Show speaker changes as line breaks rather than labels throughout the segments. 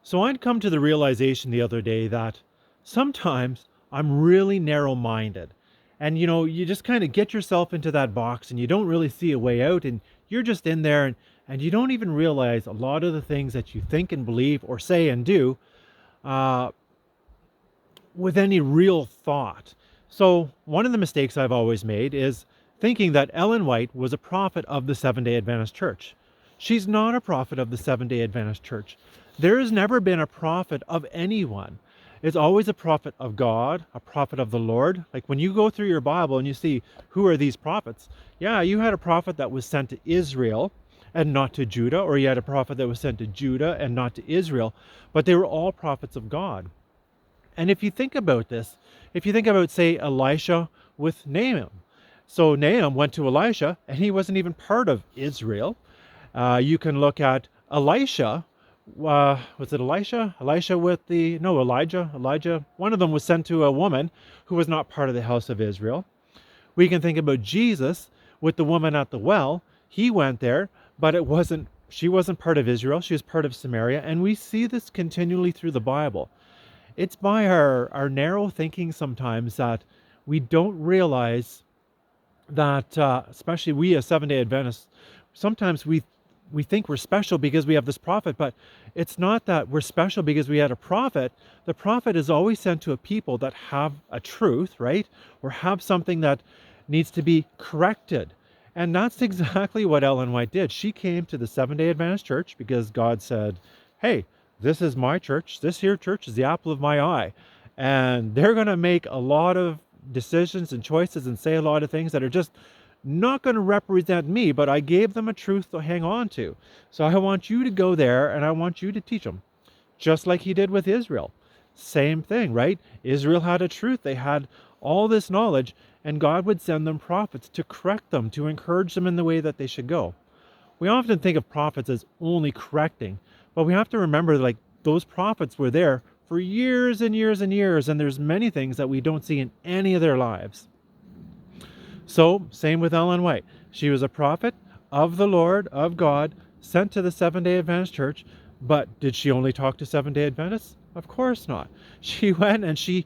So I'd come to the realization the other day that sometimes I'm really narrow-minded. And you just kind of get yourself into that box and you don't really see a way out and you're just in there and you don't even realize a lot of the things that you think and believe or say and do uh, with any real thought. So one of the mistakes I've always made is thinking that Ellen White was a prophet of the Seventh-day Adventist Church. She's not a prophet of the Seventh-day Adventist Church. There has never been a prophet of anyone. It's always a prophet of God, a prophet of the Lord. Like when you go through your Bible and you see who are these prophets, yeah, you had a prophet that was sent to Israel and not to Judah, or you had a prophet that was sent to Judah and not to Israel, but they were all prophets of God. And if you think about this, if you think about, say, Elisha with Nahum. So Nahum went to Elisha, and he wasn't even part of Israel. You can look at Elisha. Was it Elisha? Elisha with the, no, Elijah. Elijah. One of them was sent to a woman who was not part of the house of Israel. We can think about Jesus with the woman at the well. He went there, but she wasn't part of Israel. She was part of Samaria. And we see this continually through the Bible. It's by our narrow thinking sometimes that we don't realize that, especially we as Seventh-day Adventists, sometimes we think we're special because we have this prophet, but it's not that we're special because we had a prophet. The prophet is always sent to a people that have a truth, right? Or have something that needs to be corrected. And that's exactly what Ellen White did. She came to the Seventh-day Adventist Church because God said, hey, this is my church. This here church is the apple of my eye. And they're going to make a lot of decisions and choices and say a lot of things that are just not going to represent me, but I gave them a truth to hang on to. So I want you to go there and I want you to teach them, just like he did with Israel. Same thing, right? Israel had a truth. They had all this knowledge, and God would send them prophets to correct them, to encourage them in the way that they should go. We often think of prophets as only correcting, but we have to remember, like, those prophets were there for years and years and years, and there's many things that we don't see in any of their lives. So, same with Ellen White. She was a prophet of the Lord, of God, sent to the Seventh-day Adventist Church, but did she only talk to Seventh-day Adventists? Of course not. She went and she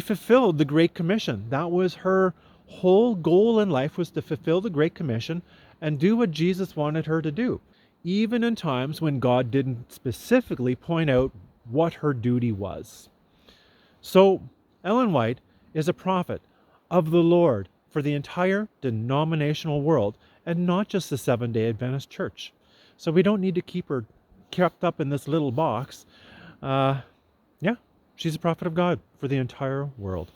fulfilled the Great Commission. That was her whole goal in life, was to fulfill the Great Commission and do what Jesus wanted her to do, even in times when God didn't specifically point out what her duty was. So, Ellen White is a prophet of the Lord for the entire denominational world and not just the Seventh-day Adventist Church. So we don't need to keep her kept up in this little box. Yeah, she's a prophet of God for the entire world.